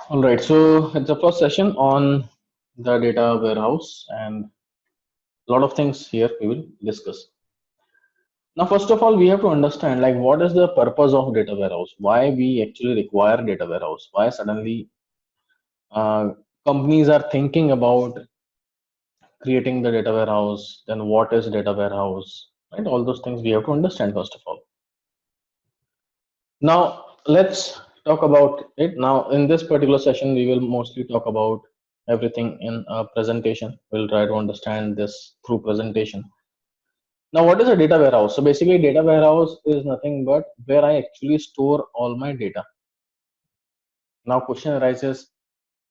All right, so it's the first session on the data warehouse, and a lot of things here we will discuss. Now, first of all, we have to understand like what is the purpose of data warehouse? Why we actually require data warehouse? Why suddenly uh, companies are thinking about creating the data warehouse? Then what is data warehouse? Right, all those things we have to understand first of all. Now, let's talk about it. Now, in this particular session, we will mostly talk about everything in a presentation. We'll try to understand this through presentation. Now, what is a data warehouse? So basically, data warehouse is nothing but where I actually store all my data. Now, question arises,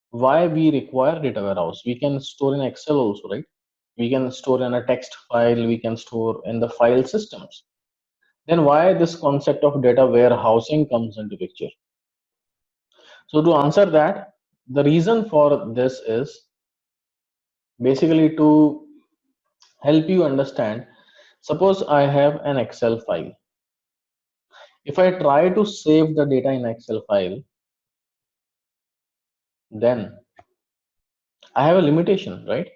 why we require data warehouse? We can store in Excel also, right? We can store in a text file. We can store in the file systems. Then why this concept of data warehousing comes into picture? So to answer that, the reason for this is basically to help you understand. Suppose I have an Excel file. If I try to save the data in Excel file, then I have a limitation, right?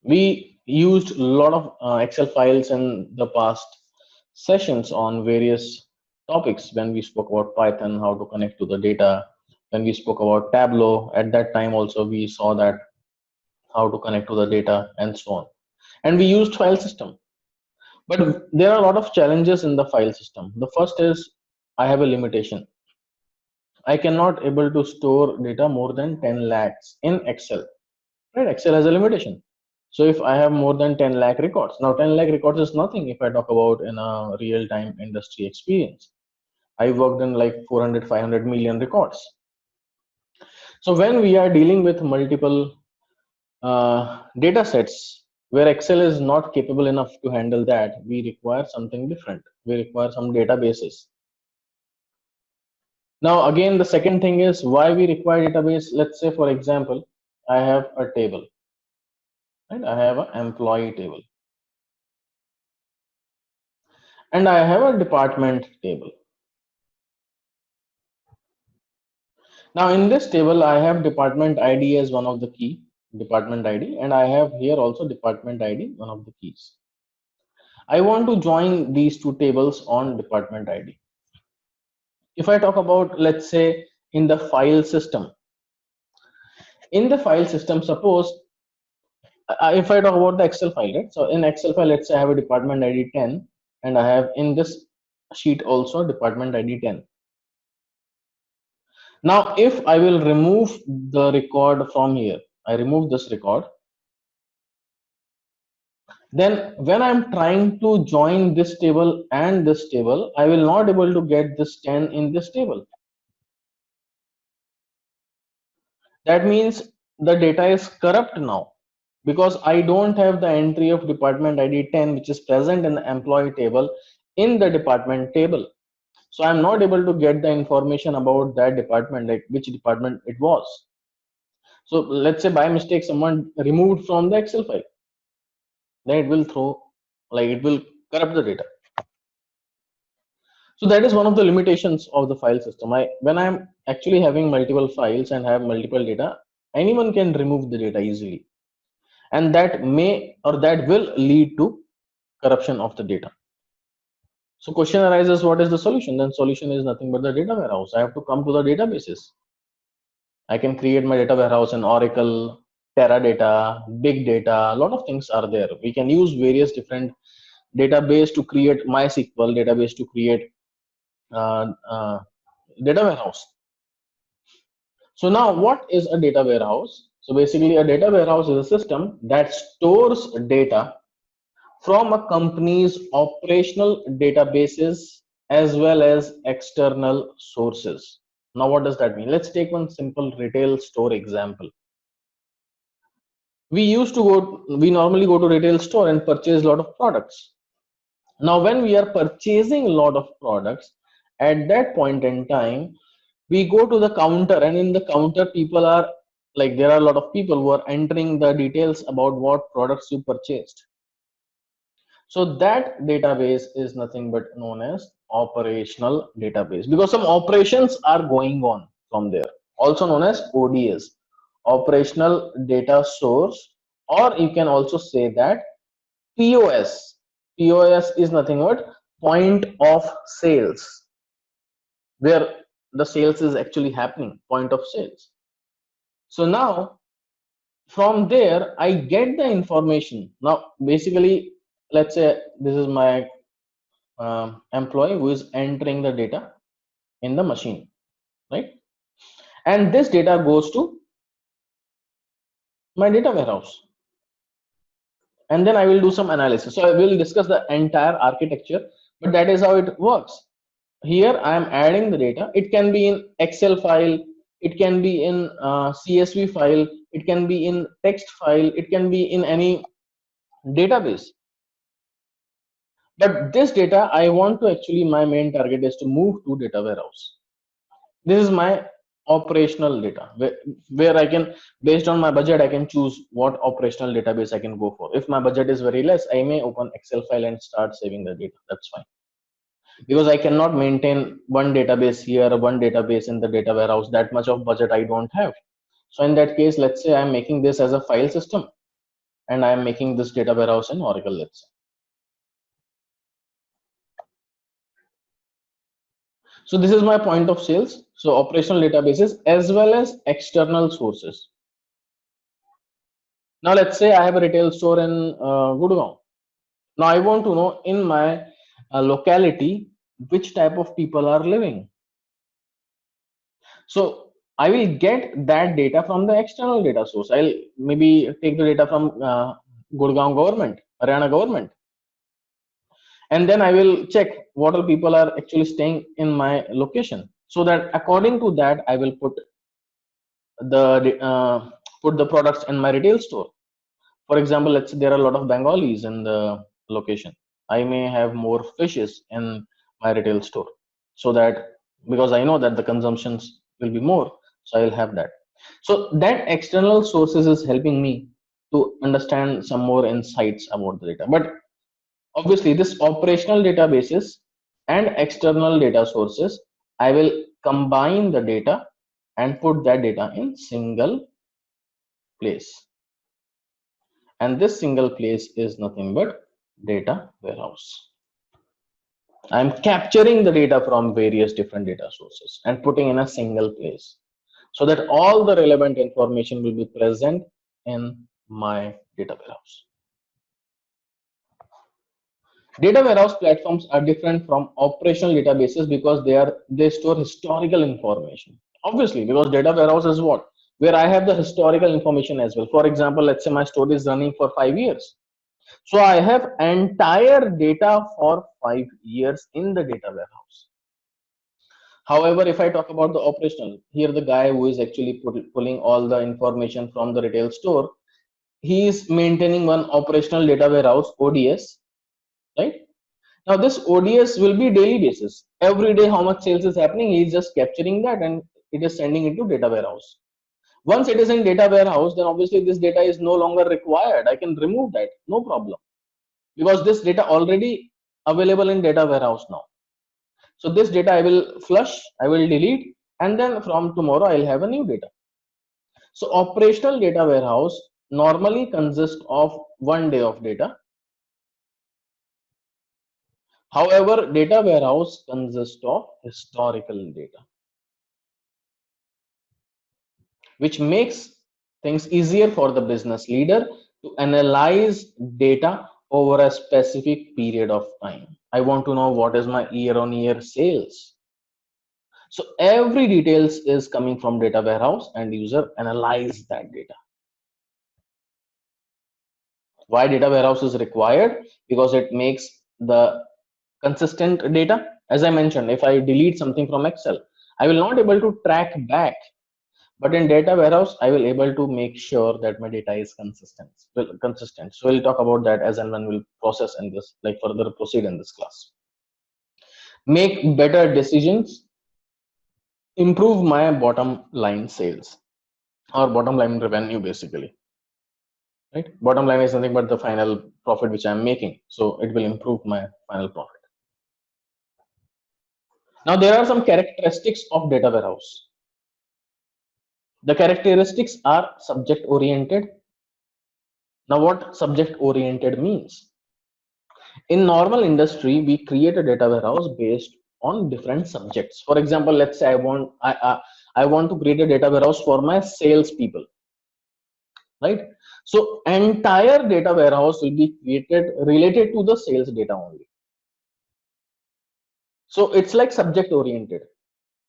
We used a lot of Excel files in the past sessions on various topics when we spoke about Python, how to connect to the data. When we spoke about Tableau, at that time also we saw that how to connect to the data and so on. And we used file system, but there are a lot of challenges in the file system. The first is I have a limitation. I cannot able to store data more than 10 lakhs in Excel, right? Excel has a limitation. So if I have more than 10 lakh records, now 10 lakh records is nothing if I talk about in a real time industry experience. I worked in like 400 500 million records. So when we are dealing with multiple data sets where Excel is not capable enough to handle that, we require something different. We require some databases. Now, again, the second thing is why we require database. Let's say, for example, I have a table, right? I have an employee table, and I have a department table. Now, in this table, I have department ID as one of the key, department ID, and I have here also department ID, one of the keys. I want to join these two tables on department ID. If I talk about, let's say, in the file system, suppose if I talk about the Excel file, right? So in Excel file, let's say I have a department ID 10, and I have in this sheet also department ID 10. Now, if I will remove the record from here, I remove this record, then when I'm trying to join this table and this table, I will not able to get this 10 in this table. That means the data is corrupt now, because I don't have the entry of department ID 10 which is present in the employee table in the department table. So I'm not able to get the information about that department, like which department it was. So let's say by mistake someone removed from the Excel file, then it will throw, like it will corrupt the data. So that is one of the limitations of the file system. When I'm actually having multiple files and have multiple data, anyone can remove the data easily, and that may or that will lead to corruption of the data. So question arises, what is the solution? Then solution is nothing but the data warehouse. I have to come to the databases. I can create my data warehouse in Oracle, Teradata, Big Data. A lot of things are there. We can use various different database to create MySQL database to create uh, uh, data warehouse. So now what is a data warehouse? So basically a data warehouse is a system that stores data from a company's operational databases as well as external sources. Now what does that mean? Let's take one simple retail store example. We normally go to retail store and purchase a lot of products. Now when we are purchasing a lot of products, at that point in time we go to the counter, and in the counter people are like, there are a lot of people who are entering the details about what products you purchased. So that database is nothing but known as operational database, because some operations are going on from there. also known as ODS, operational data source, or you can also say that POS. POS is nothing but point of sales, where the sales is actually happening, point of sales. So now from there, I get the information. Now, basically, let's say this is my employee who is entering the data in the machine, right? And this data goes to my data warehouse. And then I will do some analysis. So I will discuss the entire architecture, but that is how it works. Here I am adding the data. It can be in Excel file, it can be in CSV file, it can be in text file, it can be in any database. But this data I want to actually, my main target is to move to data warehouse. This is my operational data where I can, based on my budget, I can choose what operational database I can go for. If my budget is very less, I may open Excel file and start saving the data. That's fine, because I cannot maintain one database here, one database in the data warehouse. That much of budget I don't have. So in that case, let's say I'm making this as a file system and I'm making this data warehouse in Oracle, let's say. So this is my point of sales. So operational databases as well as external sources. Now let's say I have a retail store in Gurgaon. Now I want to know in my locality which type of people are living. So I will get that data from the external data source. I'll maybe take the data from Gurgaon government, Haryana government, and then I will check what all people are actually staying in my location. So that according to that, I will put the products in my retail store. For example, let's say there are a lot of Bengalis in the location. I may have more fishes in my retail store, so that, because I know that the consumptions will be more, so I will have that. So that external sources is helping me to understand some more insights about the data. But obviously, this operational databases and external data sources, I will combine the data and put that data in single place. And this single place is nothing but data warehouse. I'm capturing the data from various different data sources and putting in a single place, so that all the relevant information will be present in my data warehouse. Data warehouse platforms are different from operational databases because they store historical information. Obviously, because data warehouse is what? Where I have the historical information as well. For example, let's say my store is running for 5 years. So I have entire data for 5 years in the data warehouse. However, if I talk about the operational, here the guy who is actually pulling all the information from the retail store, he is maintaining one operational data warehouse, ODS, right? Now this ODS will be daily basis. Every day how much sales is happening, he is just capturing that and it is sending into data warehouse. Once it is in data warehouse, then obviously this data is no longer required. I can remove that, no problem, because this data already available in data warehouse now. So this data I will flush, I will delete, and then from tomorrow I'll have a new data. So operational data warehouse normally consists of 1 day of data. However, data warehouse consists of historical data, which makes things easier for the business leader to analyze data over a specific period of time. I want to know what is my year-on-year sales. So every details is coming from data warehouse and user analyze that data. Why data warehouse is required? Because it makes the consistent data. As I mentioned, if I delete something from Excel, I will not able to track back, but in data warehouse I will able to make sure that my data is consistent. So we'll talk about that as and when we'll process in this, like further proceed in this class. Make better decisions, improve my bottom line sales or bottom line revenue, basically, right? Bottom line is nothing but the final profit which I'm making, so it will improve my final profit. Now there are some characteristics of data warehouse. The characteristics are subject oriented. Now, what subject oriented means? In normal industry, we create a data warehouse based on different subjects. For example, let's say I want to create a data warehouse for my sales people, right? So entire data warehouse will be created related to the sales data only. So it's like subject oriented,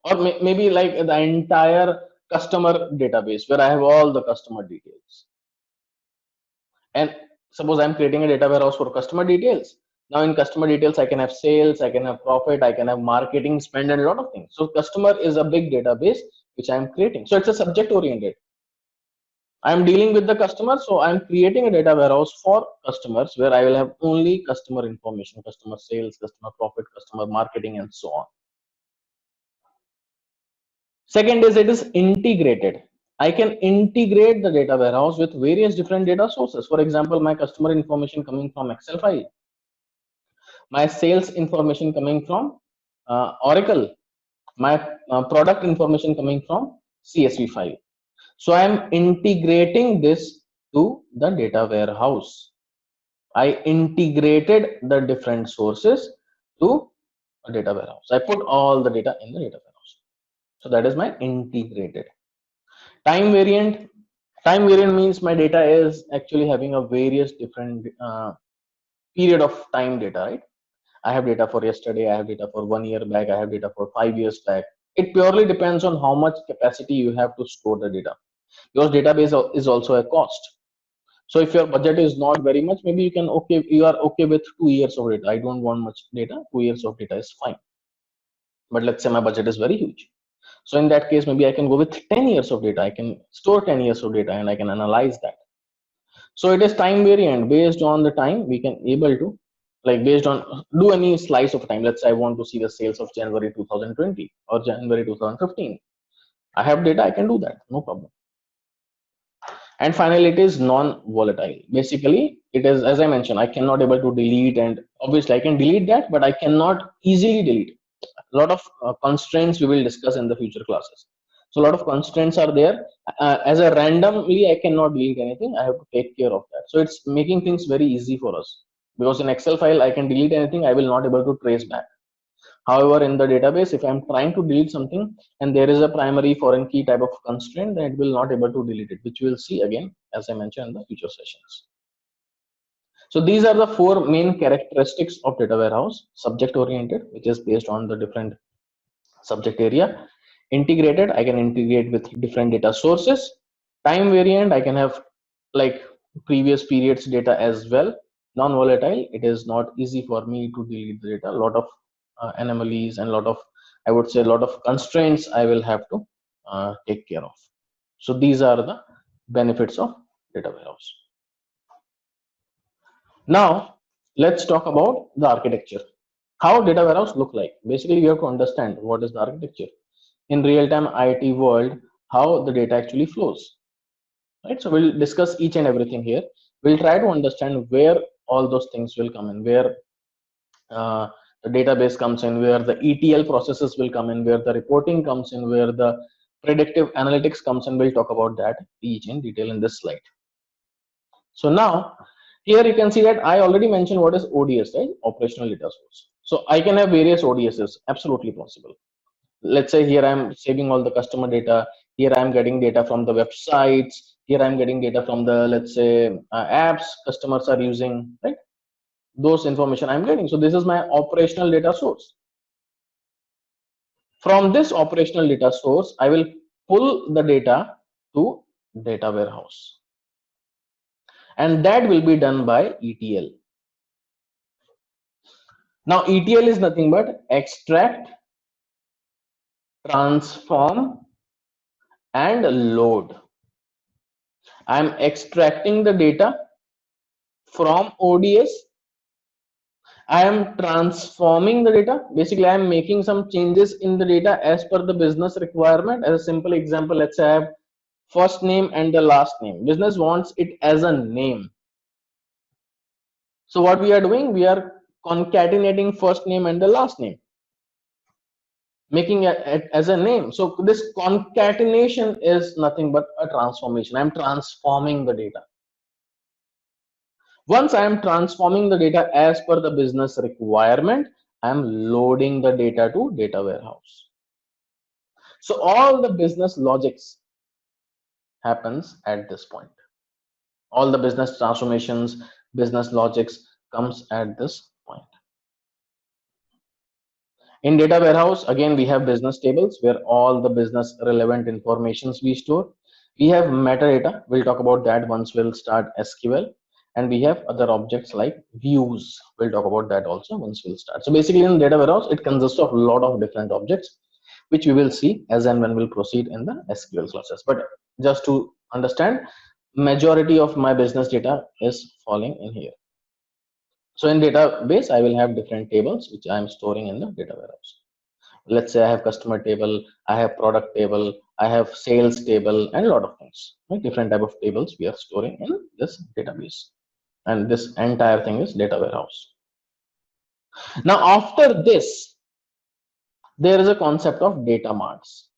or maybe like the entire customer database where I have all the customer details. And suppose I'm creating a data warehouse for customer details. Now in customer details, I can have sales, I can have profit, I can have marketing spend, and a lot of things. So customer is a big database which I'm creating. So it's a subject oriented. I'm dealing with the customer, so I'm creating a data warehouse for customers where I will have only customer information, customer sales, customer profit, customer marketing, and so on. Second is it is integrated. I can integrate the data warehouse with various different data sources. For example, my customer information coming from Excel file, my sales information coming from Oracle, my product information coming from CSV file. So I am integrating this to the data warehouse. I integrated the different sources to a data warehouse. I put all the data in the data warehouse. So that is my integrated. Time variant. Time variant means my data is actually having a various different period of time data, right? I have data for yesterday, I have data for 1 year back, I have data for 5 years back. It purely depends on how much capacity you have to store the data, because database is also a cost. So if your budget is not very much, maybe you are okay with 2 years of data. I don't want much data. 2 years of data is fine. But let's say my budget is very huge. So in that case, maybe I can go with 10 years of data. I can store 10 years of data and I can analyze that. So it is time variant. Based on the time we can able to, like, based on, do any slice of time. Let's say I want to see the sales of January 2020 or January 2015. I have data, I can do that, no problem. And finally, it is non-volatile. Basically, it is, as I mentioned, I cannot able to delete, and obviously I can delete that, but I cannot easily delete. A lot of constraints we will discuss in the future classes. So a lot of constraints are there. As a randomly, I cannot delete anything. I have to take care of that. So it's making things very easy for us, because in Excel file I can delete anything. I will not able to trace back. However, in the database, if I'm trying to delete something and there is a primary foreign key type of constraint, then it will not able to delete it, which we will see again, as I mentioned in the future sessions. So these are the four main characteristics of data warehouse: subject oriented, which is based on the different subject area; integrated, I can integrate with different data sources; time variant, I can have like previous periods data as well; non-volatile, it is not easy for me to delete the data. A lot of anomalies and a lot of, I would say, a lot of constraints I will have to take care of. So these are the benefits of data warehouse. Now let's talk about the architecture. How data warehouse look like? Basically, you have to understand what is the architecture in real-time IT world, how the data actually flows, right? So we'll discuss each and everything here. We'll try to understand where all those things will come in, where the database comes in, where the ETL processes will come in, where the reporting comes in, where the predictive analytics comes in. We'll talk about that each in detail in this slide. So now here you can see that I already mentioned what is ODS, right? Operational data source. So I can have various ODSs, absolutely possible. Let's say here I'm saving all the customer data. Here I'm getting data from the websites. Here I'm getting data from the, let's say, apps customers are using, right? Those information I'm getting. So this is my operational data source. From this operational data source, I will pull the data to data warehouse, and that will be done by ETL. Now ETL is nothing but extract, transform, and load. I'm extracting the data from ODS. I am transforming the data. Basically, I am making some changes in the data as per the business requirement. As a simple example, let's say I have first name and the last name. Business wants it as a name. So what we are doing, we are concatenating first name and the last name. making it as a name. So this concatenation is nothing but a transformation. I'm transforming the data. Once I am transforming the data as per the business requirement, I'm loading the data to data warehouse. So all the business logics happens at this point. All the business transformations, business logics comes at this point. In data warehouse, again, we have business tables where all the business relevant informations we store. We have metadata. We'll talk about that once we'll start SQL. And we have other objects like views. We'll talk about that also once we'll start. So basically in data warehouse, it consists of a lot of different objects, which we will see as and when we'll proceed in the SQL classes. But just to understand, majority of my business data is falling in here. So in database, I will have different tables which I am storing in the data warehouse. Let's say I have customer table, I have product table, I have sales table, and a lot of things. Right? Different type of tables we are storing in this database, and this entire thing is data warehouse. Now after this, there is a concept of data marts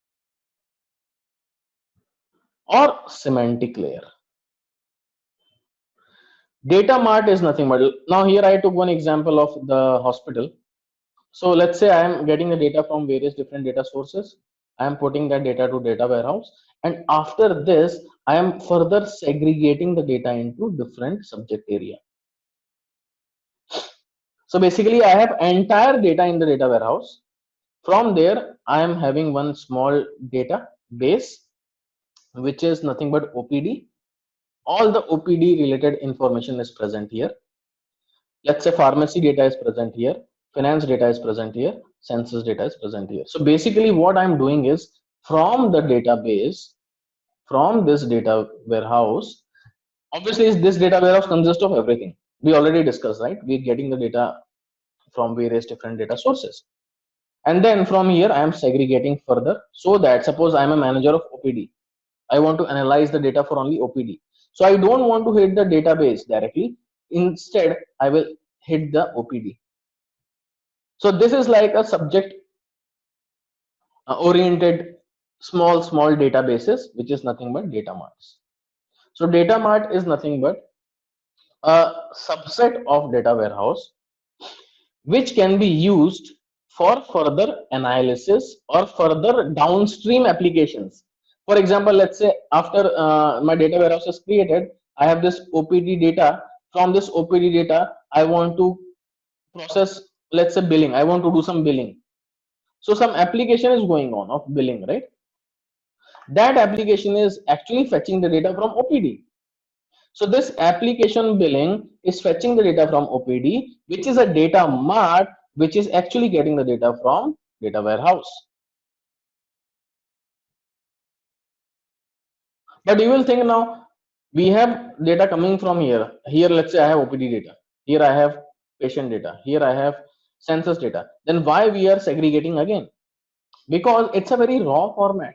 or semantic layer. Data mart is nothing but, now here I took one example of the hospital. So let's say I am getting the data from various different data sources. I am putting that data to data warehouse. And after this, I am further segregating the data into different subject area. So basically I have entire data in the data warehouse. From there, I am having one small data base, which is nothing but OPD. All the OPD related information is present here. Let's say pharmacy data is present here, finance data is present here, census data is present here. So basically what I'm doing is, from the database, from this data warehouse, obviously this data warehouse consists of everything we already discussed, right? We're getting the data from various different data sources, and then from here I am segregating further, so that suppose I'm a manager of OPD, I want to analyze the data for only OPD. So I don't want to hit the database directly. Instead, I will hit the OPD. So this is like a subject oriented small databases, which is nothing but data marts. So data mart is nothing but a subset of data warehouse which can be used for further analysis or further downstream applications. For example, let's say after my data warehouse is created, I have this OPD data. From this OPD data, I want to process, let's say billing. I want to do some billing. So some application is going on of billing, right? That application is actually fetching the data from OPD. So this application billing is fetching the data from OPD, which is a data mart, which is actually getting the data from data warehouse. But you will think now, we have data coming from here. Here, let's say I have OPD data. Here I have patient data. Here I have census data. Then why we are segregating again? Because it's a very raw format.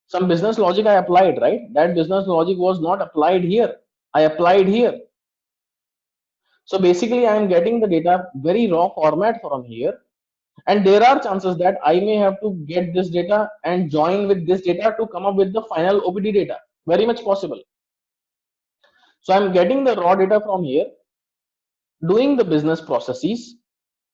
Some business logic I applied, right? That business logic was not applied here. I applied here. So basically I am getting the data very raw format from here, and there are chances that I may have to get this data and join with this data to come up with the final OPD data. Very much possible. So I'm getting the raw data from here, doing the business processes.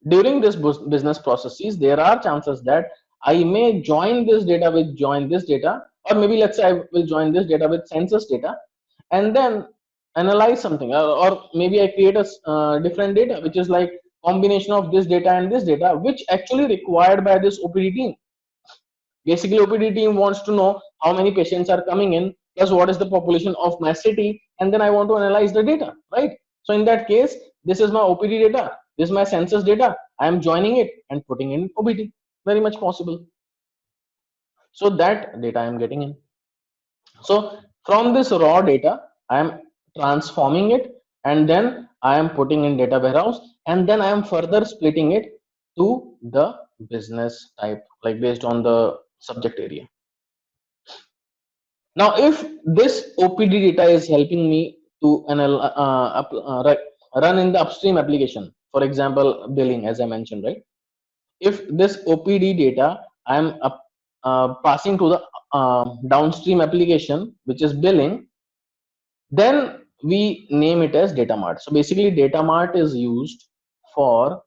During this business processes, there are chances that I may join this data with join this data, or maybe let's say I will join this data with census data, and then analyze something, or maybe I create a different data which is like combination of this data and this data, which actually required by this OPD team. Basically, OPD team wants to know how many patients are coming in, plus what is the population of my city, and then I want to analyze the data, right? So in that case, this is my OPD data, this is my census data. I am joining it and putting in OPD. Very much possible. So that data I am getting in. So from this raw data, I am transforming it, and then I am putting in data warehouse, and then I am further splitting it to the business type, like based on the subject area. Now, if this OPD data is helping me to run in the upstream application, for example, billing, as I mentioned, right? if this OPD data I am passing to the downstream application which is billing, then we name it as data mart. So basically data mart is used for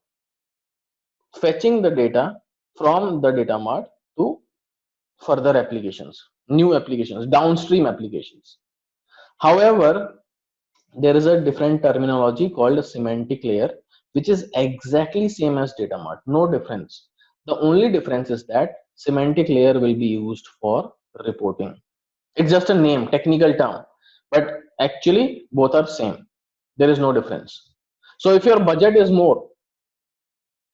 fetching the data from the data mart to further applications, new applications, downstream applications. However, there is a different terminology called a semantic layer, which is exactly same as data mart, no difference. The only difference is that semantic layer will be used for reporting. It's just a name, technical term, but actually both are same. There is no difference. So if your budget is more,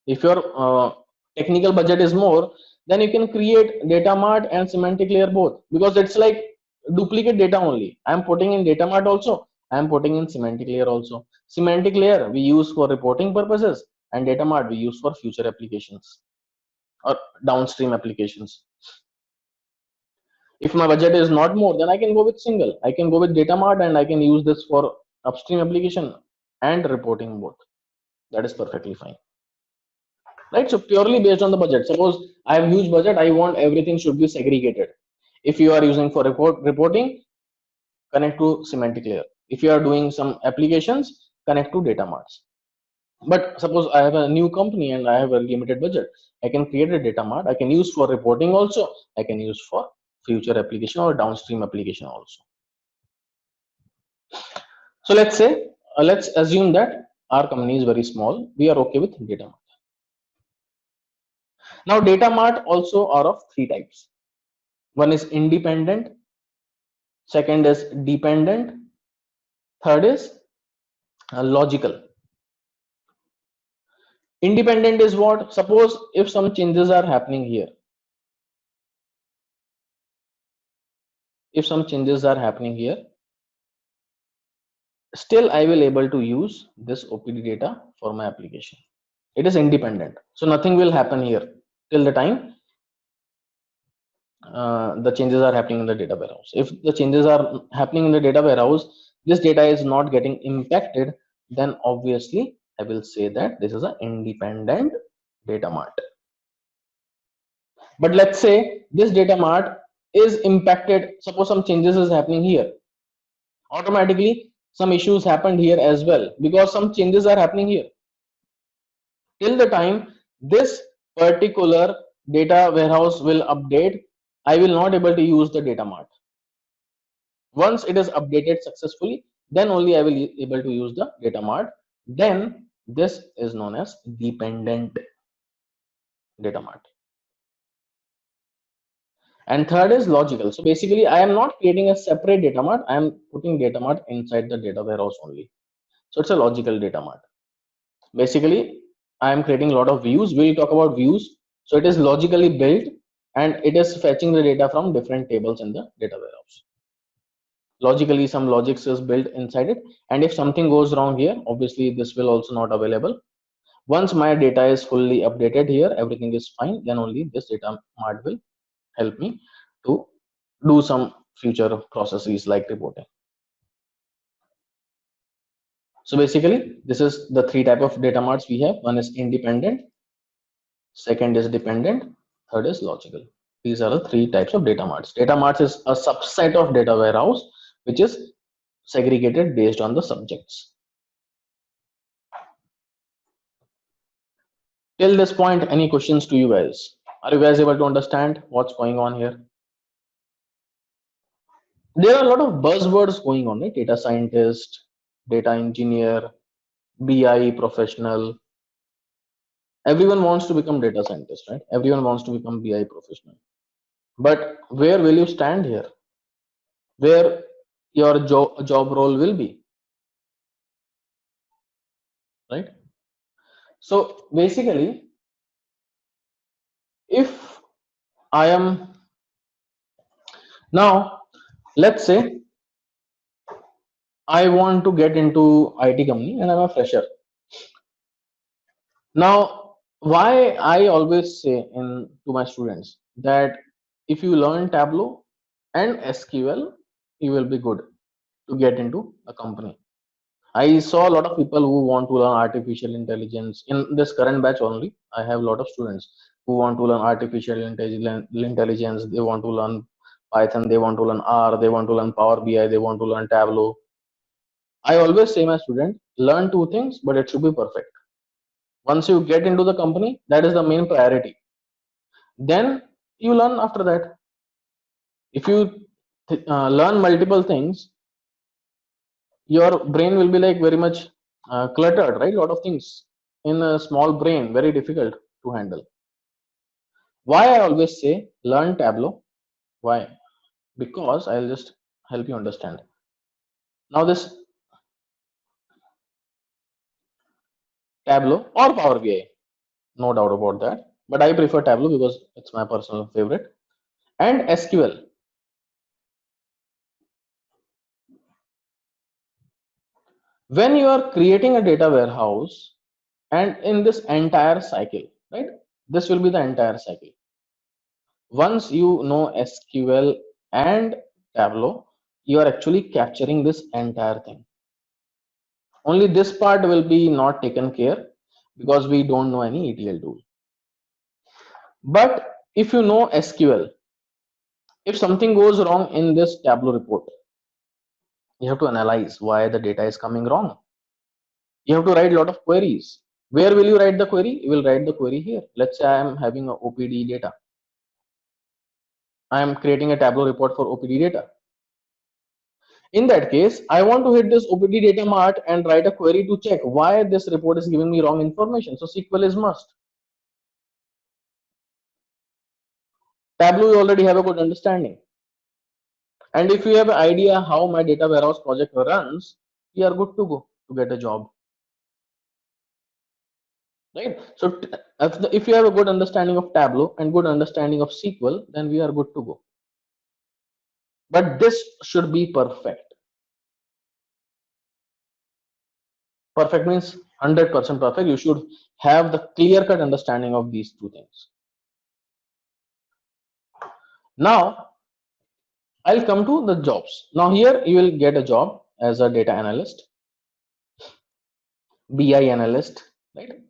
if your technical budget is more, then you can create data mart and semantic layer both, because it's like duplicate data only. I'm putting in data mart also, I'm putting in semantic layer also. Semantic layer we use for reporting purposes, and data mart we use for future applications or downstream applications. If my budget is not more, then I can go with single, I can go with data mart, and I can use this for upstream application and reporting both. That is perfectly fine, right? So purely based on the budget. Suppose I have huge budget, I want everything should be segregated. If you are using for reporting, connect to semantic layer. If you are doing some applications, connect to data marts. But suppose I have a new company and I have a limited budget, I can create a data mart, I can use for reporting also, I can use for future application or downstream application also. So let's say, let's assume that our company is very small, we are okay with data mart. Now data mart also are of three types. One is independent, second is dependent, third is logical. Independent is what? Suppose if some changes are happening here, if some changes are happening here, still I will able to use this OPD data for my application. It is independent, so nothing will happen here till the time the changes are happening in the data warehouse. If the changes are happening in the data warehouse, this data is not getting impacted, then obviously I will say that this is an independent data mart. But let's say this data mart is impacted, suppose some changes is happening here, automatically some issues happened here as well, because some changes are happening here. Till the time this particular data warehouse will update, I will not able to use the data mart. Once it is updated successfully, then only I will be able to use the data mart. Then this is known as dependent data mart. And third is logical. So basically I am not creating a separate data mart, I am putting data mart inside the data warehouse only. So it's a logical data mart. Basically I am creating a lot of views, we'll talk about views. So it is logically built and it is fetching the data from different tables in the data warehouse. Logically some logics is built inside it, and if something goes wrong here, obviously this will also not available. Once my data is fully updated here, everything is fine, then only this data mart will help me to do some future processes like reporting. So basically this is the three type of data marts we have. One is independent, second is dependent, third is logical. These are the three types of data marts. Data marts is a subset of data warehouse which is segregated based on the subjects. Till this point, any questions to you guys? Are you guys able to understand what's going on here? There are a lot of buzzwords going on, right? Data scientist, data engineer, BI professional. Everyone wants to become data scientist, right? Everyone wants to become BI professional. But where will you stand here? Where your job role will be, right? So basically, if I am now, let's say I want to get into IT company and I'm a fresher. Now, why I always say to my students that if you learn Tableau and SQL, you will be good to get into a company. I saw a lot of people who want to learn artificial intelligence in this current batch only. I have a lot of students who want to learn artificial intelligence. They want to learn Python. They want to learn R. They want to learn Power BI. They want to learn Tableau. I always say my student, learn two things, but it should be perfect. Once you get into the company, that is the main priority. Then you learn after that. If you learn multiple things, your brain will be like very much cluttered, right? A lot of things in a small brain, very difficult to handle. Why I always say learn Tableau? Why? Because I'll just help you understand. Now this Tableau or Power BI, no doubt about that, but I prefer Tableau because it's my personal favorite. And SQL. When you are creating a data warehouse, and in this entire cycle, right, this will be the entire cycle. Once you know SQL and Tableau, you are actually capturing this entire thing. Only this part will be not taken care because we don't know any ETL tool. But if you know SQL, if something goes wrong in this Tableau report, you have to analyze why the data is coming wrong. You have to write a lot of queries. Where will you write the query? You will write the query here. Let's say I am having a OPD data. I am creating a Tableau report for OPD data. In that case, I want to hit this OPD data mart and write a query to check why this report is giving me wrong information. So SQL is must. Tableau, you already have a good understanding. And if you have an idea how my data warehouse project runs, you are good to go to get a job. Right? So if you have a good understanding of Tableau and good understanding of SQL, then we are good to go. But this should be perfect. Perfect means 100% perfect. You should have the clear-cut understanding of these two things. Now, I'll come to the jobs. Now here you will get a job as a data analyst, BI analyst, right?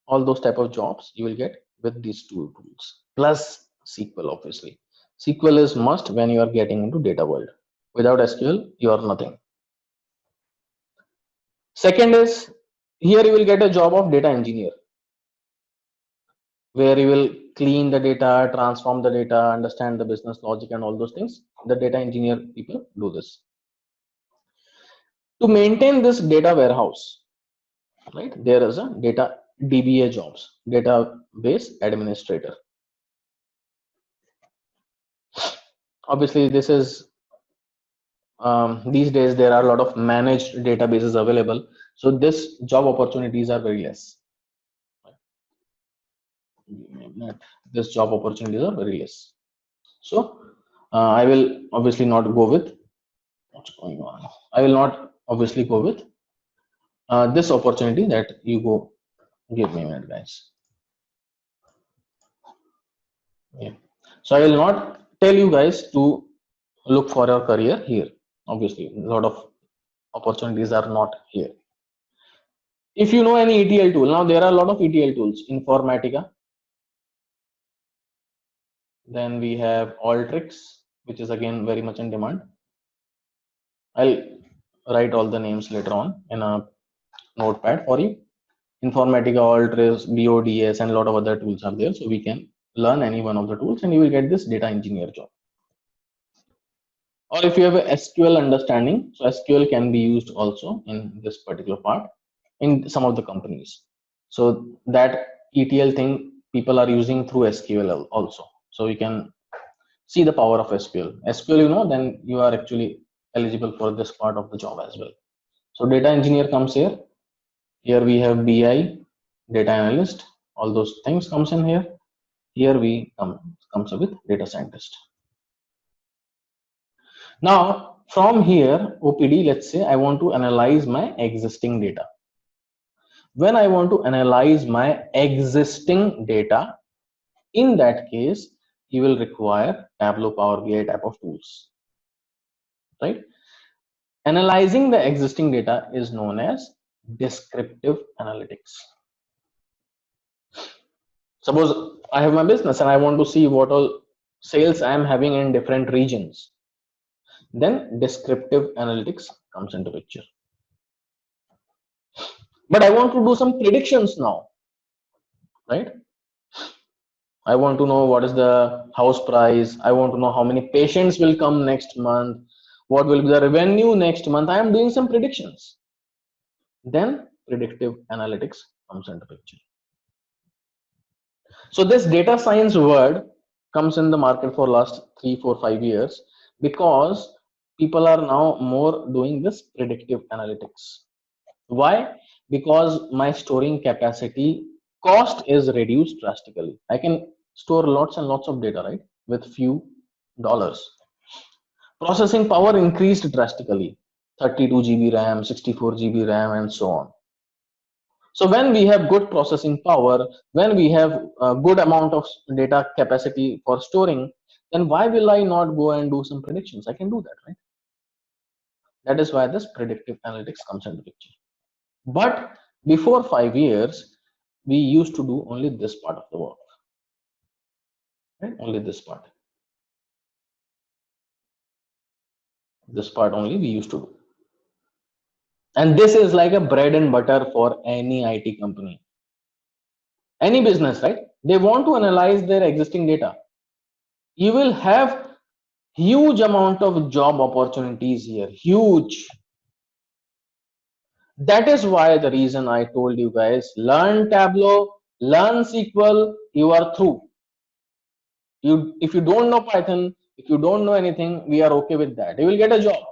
All those type of jobs you will get with these two tools plus SQL. Obviously, SQL is must when you are getting into data world. Without SQL, you are nothing. Second is here you will get a job of data engineer, where you will clean the data, transform the data, understand the business logic and all those things. The data engineer people do this. To maintain this data warehouse, right, there is a data DBA jobs, database administrator. Obviously, this is these days there are a lot of managed databases available, so this job opportunities are very less. This job opportunities are very less. So I will obviously not go with what's going on. I will not obviously go with this opportunity that you go. Give me a minute, guys. Yeah. So I will not tell you guys to look for your career here. Obviously, a lot of opportunities are not here. If you know any ETL tool, now there are a lot of ETL tools, Informatica. Then we have Alteryx, which is again very much in demand. I'll write all the names later on in a notepad for you. Informatica, Alteryx, BODS, and a lot of other tools are there. So we can learn any one of the tools and you will get this data engineer job. Or if you have a SQL understanding, so SQL can be used also in this particular part in some of the companies. So that ETL thing people are using through SQL also. So we can see the power of SQL. SQL, you know, then you are actually eligible for this part of the job as well. So data engineer comes here. Here we have BI, data analyst, all those things comes in here. Here we comes up with data scientist. Now from here OPD, let's say I want to analyze my existing data. When I want to analyze my existing data, in that case, you will require Tableau, Power BI type of tools, right? Analyzing the existing data is known as descriptive analytics. Suppose I have my business and I want to see what all sales I am having in different regions. Then descriptive analytics comes into picture. But I want to do some predictions now, right? I want to know what is the house price. I want to know how many patients will come next month. What will be the revenue next month? I am doing some predictions. Then predictive analytics comes into picture. So this data science word comes in the market for last 3, 4, 5 years because people are now more doing this predictive analytics. Why? Because my storing capacity cost is reduced drastically. I can store lots and lots of data, right, with few dollars. Processing power increased drastically, 32 GB RAM, 64 GB RAM, and so on. So when we have good processing power, when we have a good amount of data capacity for storing, then why will I not go and do some predictions? I can do that, right? That is why this predictive analytics comes into picture. But before 5 years, we used to do only this part of the work, right? Only this part. This part only we used to do. And this is like a bread and butter for any IT company, any business, right? They want to analyze their existing data. You will have huge amount of job opportunities here, huge. That is why the reason I told you guys, learn Tableau, learn SQL, you are through. If you don't know Python, if you don't know anything, we are okay with that. You will get a job.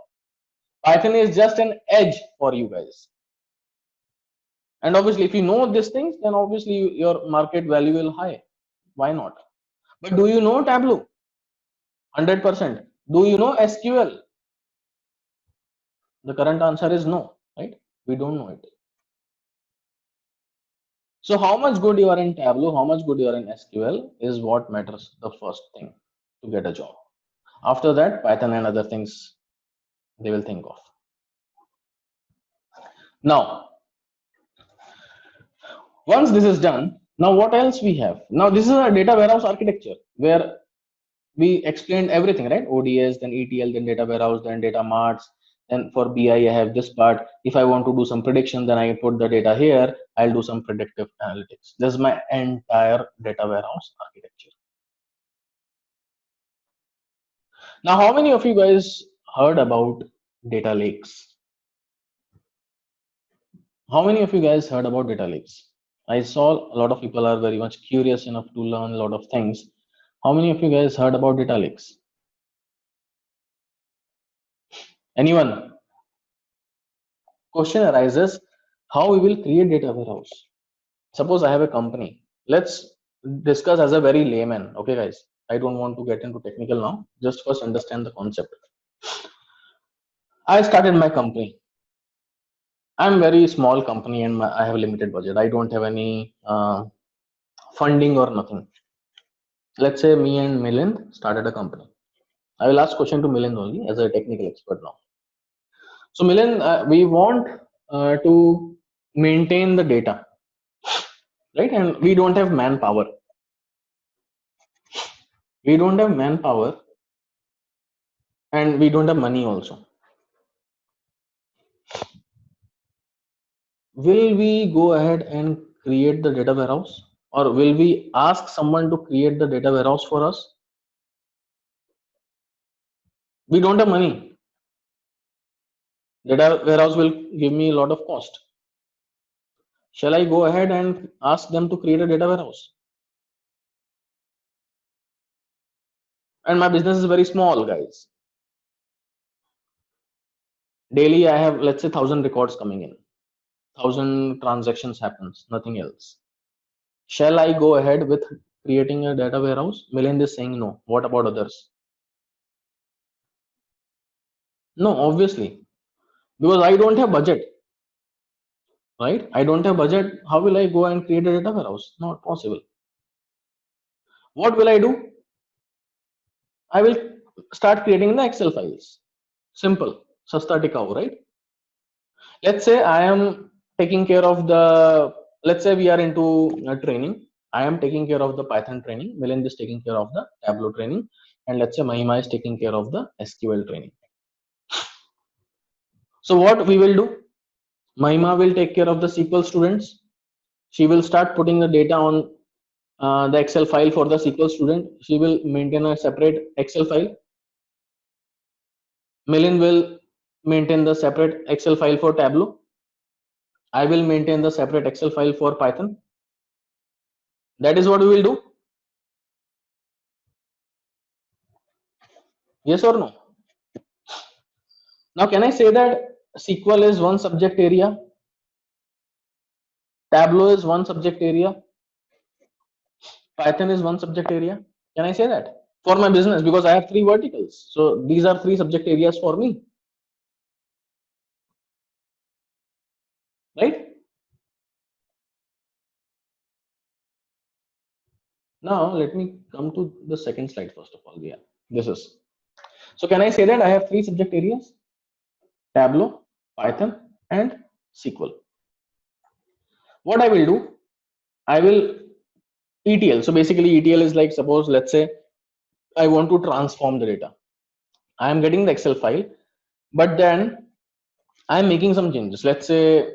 Python is just an edge for you guys. And obviously, if you know these things, then obviously your market value will high. Why not? But do you know Tableau? 100%. Do you know SQL? The current answer is no, right? We don't know it. So how much good you are in Tableau, how much good you are in SQL is what matters the first thing to get a job. After that, Python and other things they will think of. Now, once this is done, now what else we have? Now this is a data warehouse architecture where we explained everything, right? ODS, then ETL, then data warehouse, then data marts. Then for BI, I have this part. If I want to do some prediction, then I put the data here. I'll do some predictive analytics. This is my entire data warehouse architecture. Now, how many of you guys heard about data lakes? How many of you guys heard about data lakes? I saw a lot of people are very much curious enough to learn a lot of things. How many of you guys heard about data lakes? Anyone? Question arises, how we will create data warehouse? Suppose I have a company. Let's discuss as a very layman. Okay, guys. I don't want to get into technical now. Just first understand the concept. I started my company. I'm very small company and I have limited budget. I don't have any funding or nothing. Let's say me and Milind started a company. I will ask question to Milind only as a technical expert now. So Milind, we want to maintain the data, right? And we don't have manpower. We don't have manpower and we don't have money also. Will we go ahead and create the data warehouse, or will we ask someone to create the data warehouse for us? We don't have money. Data warehouse will give me a lot of cost. Shall I go ahead and ask them to create a data warehouse? And my business is very small, guys. Daily I have, let's say, 1,000 records coming in, 1,000 transactions happens, nothing else. Shall I go ahead with creating a data warehouse? Milind is saying no. What about others? No, obviously, because I don't have budget, right? I don't have budget. How will I go and create a data warehouse? Not possible. What will I do? I will start creating the Excel files. Simple. Sasta tikau, right? Let's say I am taking care of the, let's say we are into training. I am taking care of the Python training. Milind is taking care of the Tableau training. And let's say Mahima is taking care of the SQL training. So what we will do? Mahima will take care of the SQL students. She will start putting the data on the Excel file for the SQL student. She will maintain a separate Excel file. Milind will maintain the separate Excel file for Tableau. I will maintain the separate Excel file for Python. That is what we will do. Yes or no? Now, can I say that SQL is one subject area? Tableau is one subject area? Python is one subject area? Can I say that? For my business, because I have three verticals. So these are three subject areas for me. Right? Now, let me come to the second slide first of all. Yeah, this is. So can I say that I have three subject areas? Tableau, Python, and SQL. What I will do, I will ETL. So basically ETL is like, suppose, let's say I want to transform the data. I am getting the Excel file, but then I am making some changes. Let's say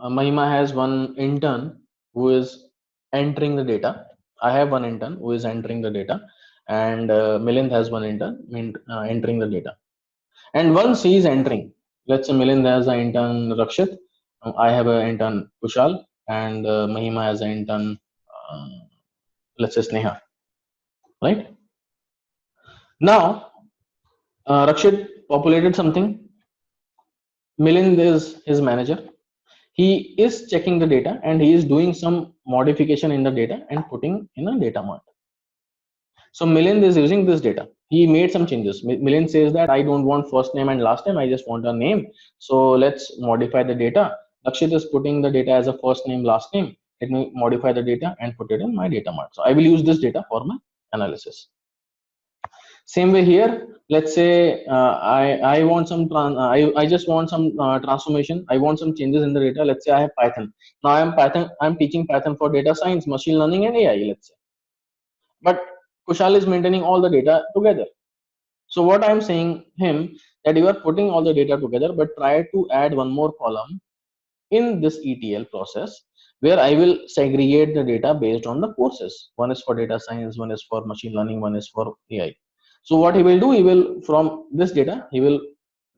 Mahima has one intern who is entering the data. I have one intern who is entering the data, and Milind has one intern entering the data. And once he is entering, let's say Milind has an intern Rakshit, I have an intern Kushal, and Mahima has an intern, let's say Sneha, right? Now, Rakshit populated something. Milind is his manager. He is checking the data and he is doing some modification in the data and putting in a data mart. So Milind is using this data. He made some changes. Milind says that I don't want first name and last name. I just want a name. So let's modify the data. Lakshit is putting the data as a first name, last name. Let me modify the data and put it in my data mart. So I will use this data for my analysis. Same way here, let's say I want some I just want some transformation. I want some changes in the data. Let's say I have Python. Now I'm teaching Python for data science, machine learning, and AI, let's say. But Kushal is maintaining all the data together. So what I'm saying him, that you are putting all the data together, but try to add one more column in this ETL process where I will segregate the data based on the courses. One is for data science, one is for machine learning, one is for AI. So what he will do, he will, from this data, he will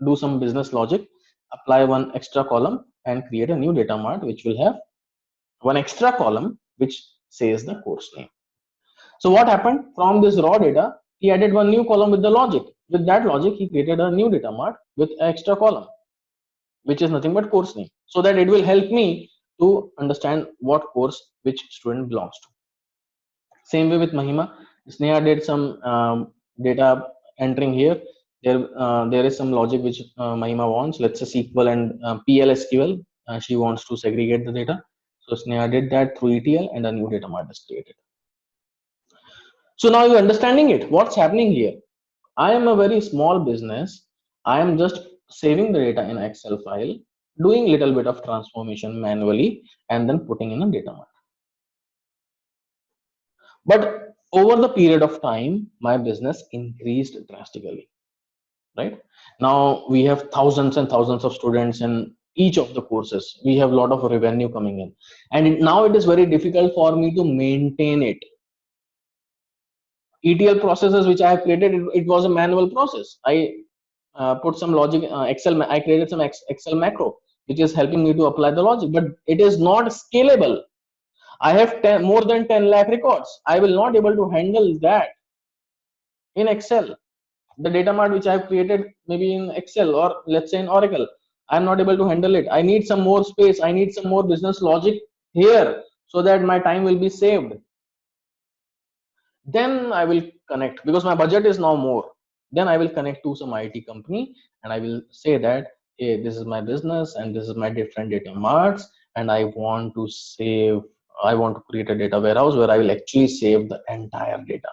do some business logic, apply one extra column and create a new data mart, which will have one extra column, which says the course name. So what happened from this raw data, he added one new column with the logic. With that logic, he created a new data mart with an extra column, which is nothing but course name, so that it will help me to understand what course which student belongs to. Same way with Mahima. Sneha did some data entering here. There is some logic which Mahima wants. Let's say SQL and PLSQL. She wants to segregate the data. So Sneha did that through ETL, and a new data mart is created. So now you're understanding it. What's happening here? I am a very small business. I am just saving the data in Excel file, doing little bit of transformation manually, and then putting in a data mart. But over the period of time, my business increased drastically. Right now, we have thousands and thousands of students in each of the courses. We have a lot of revenue coming in, and now it is very difficult for me to maintain it. ETL processes which I have created, it was a manual process. I put some logic, Excel. I created some Excel macro, which is helping me to apply the logic, but it is not scalable. I have more than 10 lakh records. I will not able to handle that in Excel. The data mart which I have created maybe in Excel or let's say in Oracle, I'm not able to handle it. I need some more space. I need some more business logic here so that my time will be saved. Then I will connect, because my budget is now more. Then I will connect to some IT company and I will say that, hey, this is my business and this is my different data marts, and I want to save, I want to create a data warehouse where I will actually save the entire data.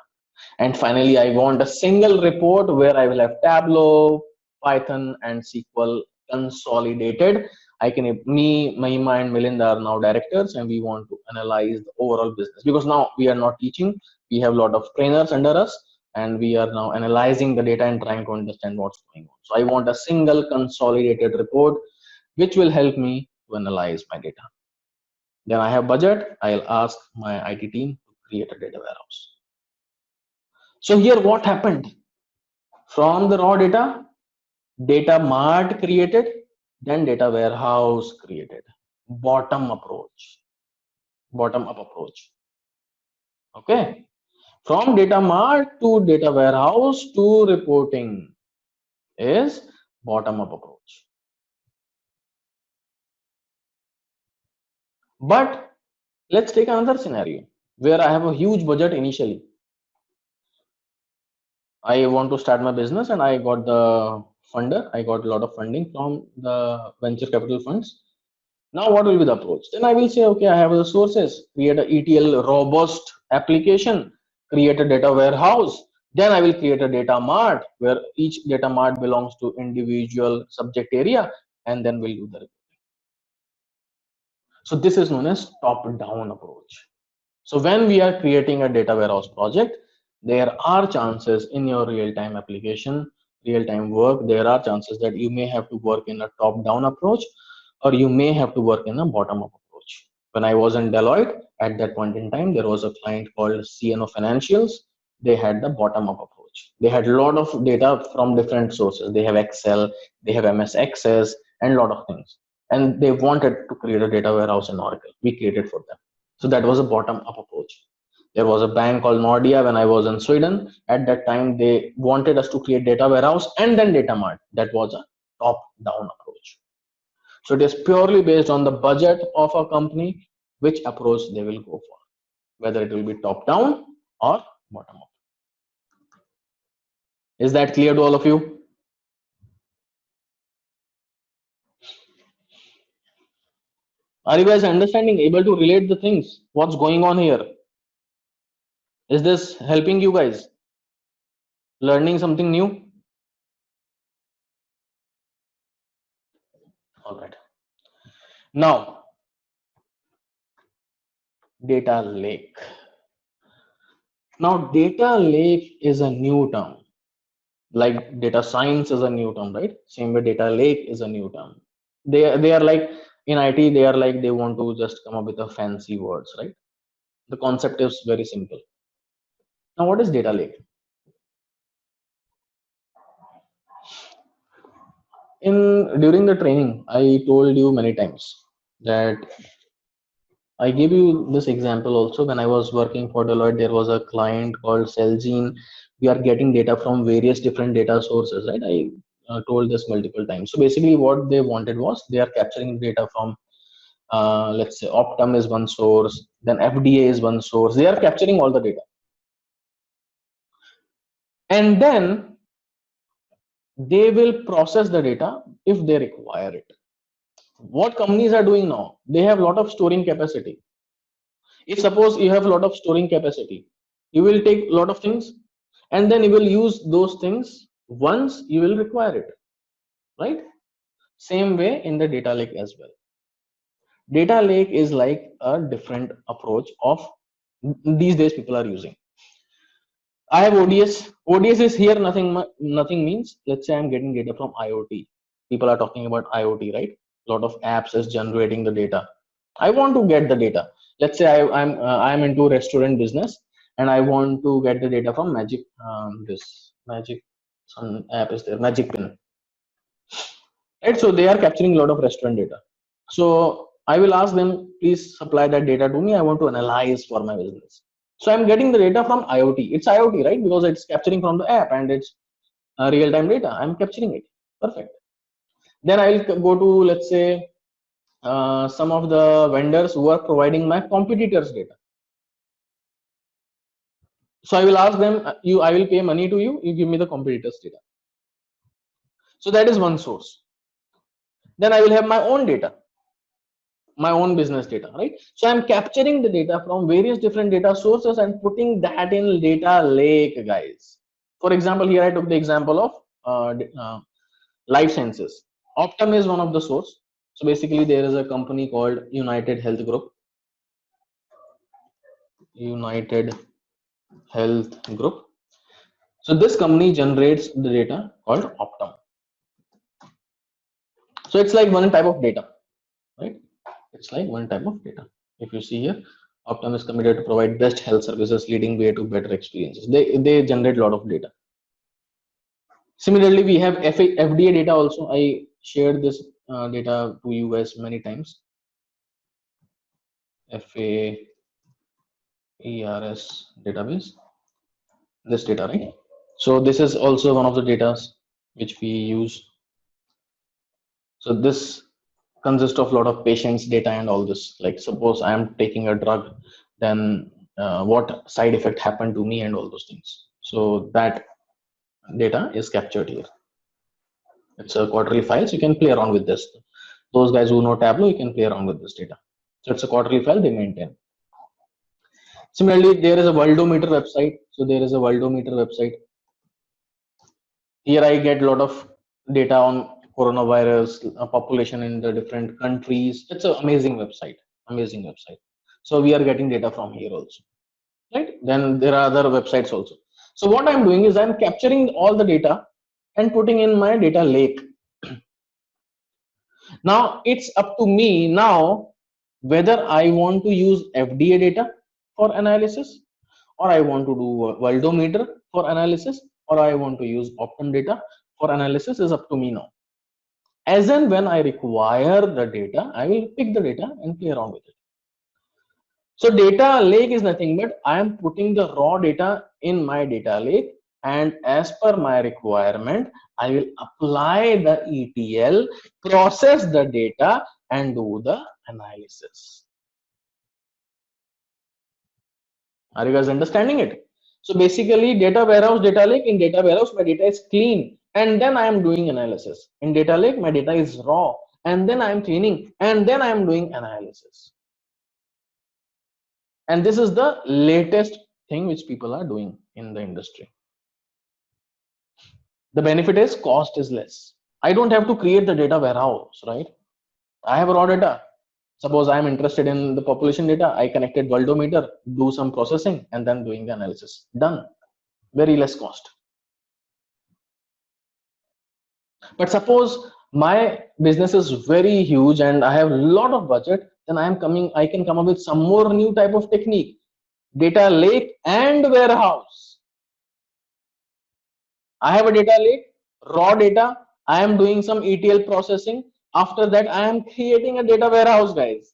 And finally, I want a single report where I will have Tableau, Python and SQL consolidated. Mahima and Melinda are now directors, and we want to analyze the overall business, because now we are not teaching. We have a lot of trainers under us, and we are now analyzing the data and trying to understand what's going on. So I want a single consolidated report which will help me to analyze my data. Then I have budget. I'll ask my IT team to create a data warehouse. So here what happened? From the raw data, data mart created, then data warehouse created. Bottom approach, bottom up approach. Okay. From data mart to data warehouse to reporting is bottom up approach. But let's take another scenario where I have a huge budget initially. I want to start my business and I got the funder. I got a lot of funding from the venture capital funds. Now, what will be the approach? Then I will say, okay, I have the sources, create a ETL robust application, create a data warehouse. Then I will create a data mart where each data mart belongs to individual subject area, and then we'll do the reporting. So this is known as top-down approach. So when we are creating a data warehouse project, there are chances in your real-time application, real-time work, there are chances that you may have to work in a top-down approach, or you may have to work in a bottom-up approach. When I was in Deloitte, at that point in time, there was a client called CNO Financials. They had the bottom-up approach. They had a lot of data from different sources. They have Excel, they have MS Access, and a lot of things. And they wanted to create a data warehouse in Oracle. We created for them. So that was a bottom-up approach. There was a bank called Nordea when I was in Sweden. At that time, they wanted us to create data warehouse and then data mart. That was a top-down approach. So it is purely based on the budget of a company, which approach they will go for, whether it will be top-down or bottom-up. Is that clear to all of you? Are you guys understanding, able to relate the things? What's going on here? Is this helping you guys? Learning something new? All right. Now, data lake. Now, data lake is a new term. Like data science is a new term, right? Same way data lake is a new term. They are like in IT, they are like they want to just come up with a fancy words, right? The concept is very simple. Now, what is data lake? During the training, I told you many times that I gave you this example also. When I was working for Deloitte, there was a client called Celgene. We are getting data from various different data sources, right? I told this multiple times. So basically, what they wanted was they are capturing data from, let's say, Optum is one source, then FDA is one source. They are capturing all the data, and then they will process the data if they require it. What companies are doing now? They have a lot of storing capacity. If suppose you have a lot of storing capacity, you will take a lot of things and then you will use those things once you will require it, right? Same way in the data lake as well. Data lake is like a different approach of these days people are using. I have ODS. ODS is here nothing means, let's say I'm getting data from IoT. People are talking about IoT, right? A lot of apps is generating the data. I want to get the data. Let's say I'm into restaurant business and I want to get the data from Magic. This Magic, some app is there, Magic Pin, right? So they are capturing a lot of restaurant data. So I will ask them, please supply that data to me. I want to analyze for my business. So I'm getting the data from IoT. It's IoT, right? Because it's capturing from the app and it's real-time data. I'm capturing it. Perfect. Then I'll go to, let's say, some of the vendors who are providing my competitors data. So I will ask them, I will pay money to you, you give me the competitors data. So that is one source. Then I will have my own data, my own business data, right? So I'm capturing the data from various different data sources and putting that in data lake, guys. For example, here I took the example of Life sciences. Optum is one of the source. So basically there is a company called United Health Group. United Health Group. So this company generates the data called Optum. So it's like one type of data, right? It's like one type of data. If you see here, Optum is committed to provide best health services, leading way to better experiences. They generate a lot of data. Similarly, we have FDA data also. I shared this data to you guys many times. FAERS database, this data, right? So this is also one of the data which we use. So this consists of a lot of patients data and all this. Like suppose I am taking a drug, then what side effect happened to me and all those things. So that data is captured here. It's a quarterly file, so you can play around with this. Those guys who know Tableau, you can play around with this data. So it's a quarterly file they maintain. Similarly, there is a Worldometer website. So there is a Worldometer website. Here I get a lot of data on coronavirus, population in the different countries. It's an amazing website, amazing website. So we are getting data from here also, right? Then there are other websites also. So what I'm doing is I'm capturing all the data and putting in my data lake. Now it's up to me now whether I want to use FDA data for analysis, or I want to do Worldometer for analysis, or I want to use Optum data for analysis. Is up to me now. As and when I require the data, I will pick the data and play around with it. So data lake is nothing but I am putting the raw data in my data lake, and as per my requirement, I will apply the ETL, process the data, and do the analysis. Are you guys understanding it? So basically data warehouse, data lake. In data warehouse, my data is clean, and then I am doing analysis. In data lake, my data is raw, and then I am cleaning, and then I am doing analysis. And this is the latest thing which people are doing in the industry. The benefit is cost is less. I don't have to create the data warehouse, right? I have raw data. Suppose I am interested in the population data, I connected Worldometer, do some processing, and then doing the analysis. Done. Very less cost. But suppose my business is very huge and I have a lot of budget, then I can come up with some more new type of technique. Data lake and warehouse. I have a data lake, raw data. I am doing some ETL processing. After that, I am creating a data warehouse, guys.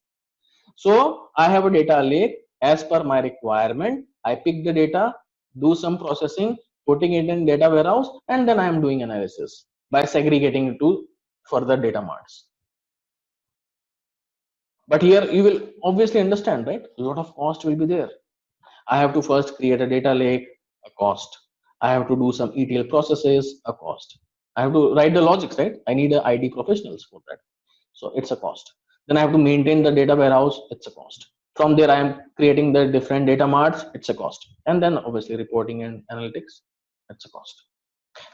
So I have a data lake as per my requirement. I pick the data, do some processing, putting it in data warehouse, and then I am doing analysis by segregating it to further data marts. But here you will obviously understand, right? A lot of cost will be there. I have to first create a data lake, a cost. I have to do some ETL processes, a cost. I have to write the logics, right? I need a ID professionals for that. So it's a cost. Then I have to maintain the data warehouse, it's a cost. From there, I am creating the different data marts, it's a cost. And then obviously reporting and analytics, it's a cost.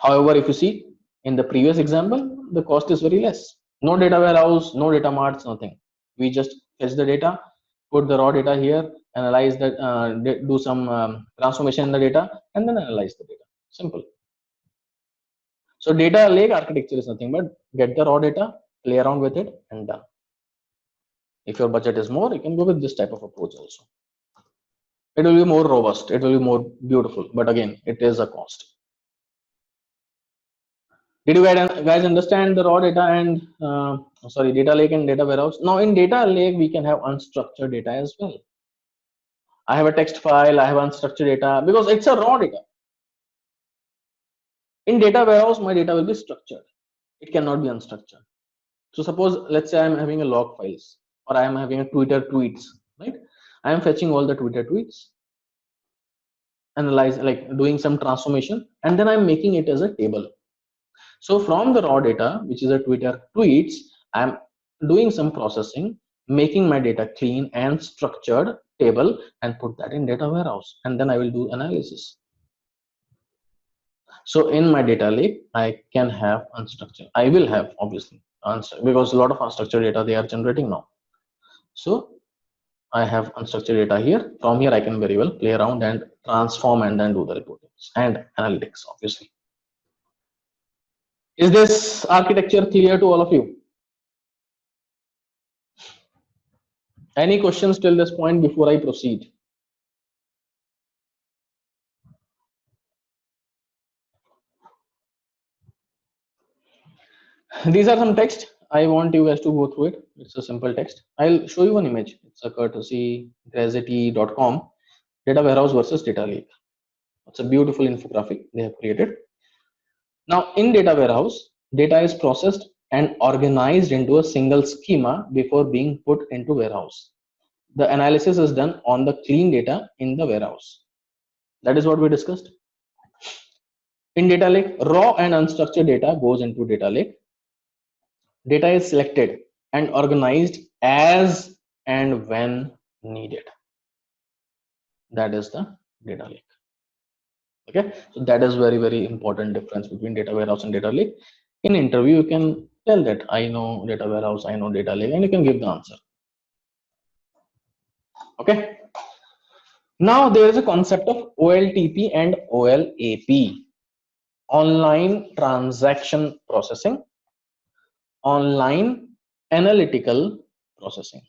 However, if you see in the previous example, the cost is very less. No data warehouse, no data marts, nothing. We just fetch the data, put the raw data here, analyze that, do some transformation in the data, and then analyze the data. Simple. So data lake architecture is nothing but get the raw data, play around with it, and done. If your budget is more, you can go with this type of approach also. It will be more robust, it will be more beautiful, but again, it is a cost. Did you guys understand the raw data and data lake and data warehouse? Now in data lake, we can have unstructured data as well. I have a text file, I have unstructured data because it's a raw data. In data warehouse, my data will be structured. It cannot be unstructured. So suppose, let's say I'm having a log files, or I am having a Twitter tweets, right? I am fetching all the Twitter tweets, analyze, like doing some transformation, and then I'm making it as a table. So from the raw data, which is a Twitter tweets, I'm doing some processing, making my data clean and structured table, and put that in data warehouse, and then I will do analysis. So in my data lake, I can have unstructured. I will have obviously because a lot of unstructured data they are generating now. So I have unstructured data here. From here, I can very well play around and transform and then do the reporting and analytics, obviously. Is this architecture clear to all of you? Any questions till this point before I proceed? These are some text. I want you guys to go through it. It's a simple text. I'll show you an image. It's a courtesy Grazity.com data warehouse versus data lake. It's a beautiful infographic they have created. Now, in data warehouse, data is processed and organized into a single schema before being put into warehouse. The analysis is done on the clean data in the warehouse. That is what we discussed. In data lake, raw and unstructured data goes into data lake. Data is selected and organized as and when needed. That is the data lake. Okay, so that is very important difference between data warehouse and data lake. In interview, you can tell that I know data warehouse, I know data lake, and you can give the answer. Okay. Now there is a concept of OLTP and OLAP, online transaction processing, online analytical processing.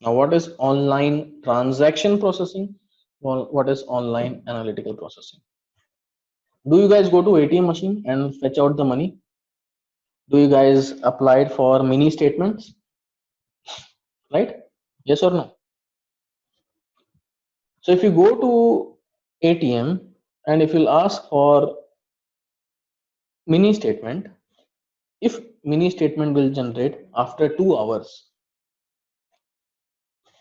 Now, what is online transaction processing? Well, what is online analytical processing? Do you guys go to ATM machine and fetch out the money? Do you guys applied for mini statements? Right? Yes or no? So if you go to ATM and if you'll ask for mini statement, if mini statement will generate after 2 hours,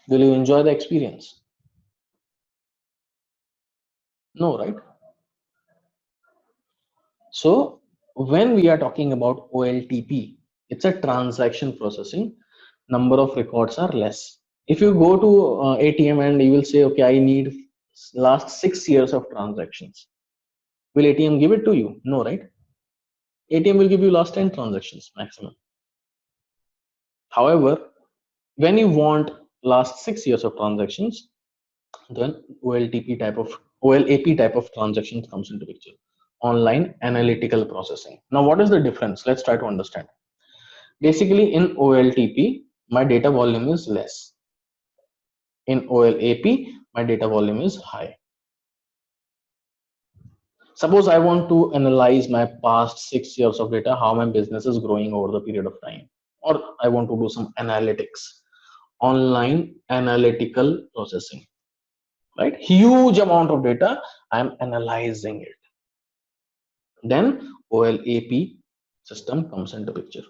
will you enjoy the experience? No, right? So when we are talking about OLTP, it's a transaction processing. Number of records are less. If you go to ATM and you will say, okay, I need last 6 years of transactions. Will ATM give it to you? No, right? ATM will give you last 10 transactions maximum. However, when you want last 6 years of transactions, then OLAP type of transactions comes into picture. Online analytical processing. Now, what is the difference? Let's try to understand. Basically, in OLTP, my data volume is less. In OLAP, my data volume is high. Suppose I want to analyze my past 6 years of data, how my business is growing over the period of time, or I want to do some analytics, online analytical processing, right? Huge amount of data, I'm analyzing it. Then OLAP system comes into picture.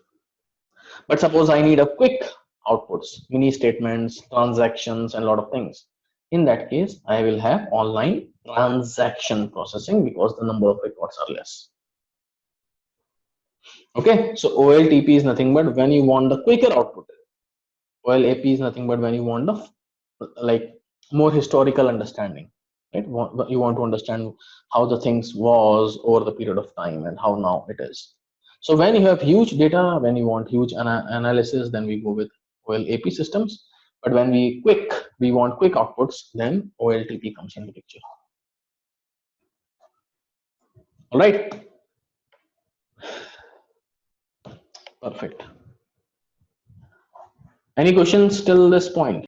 But suppose I need a quick outputs, mini statements, transactions, and a lot of things. In that case, I will have online transaction processing because the number of records are less. Okay, so OLTP is nothing but when you want the quicker output. OLAP is nothing but when you want the like more historical understanding, right? You want to understand how the things was over the period of time and how now it is. So when you have huge data, when you want huge analysis, then we go with OLAP systems. But when we want quick outputs, then OLTP comes into picture. All right. Perfect. Any questions till this point?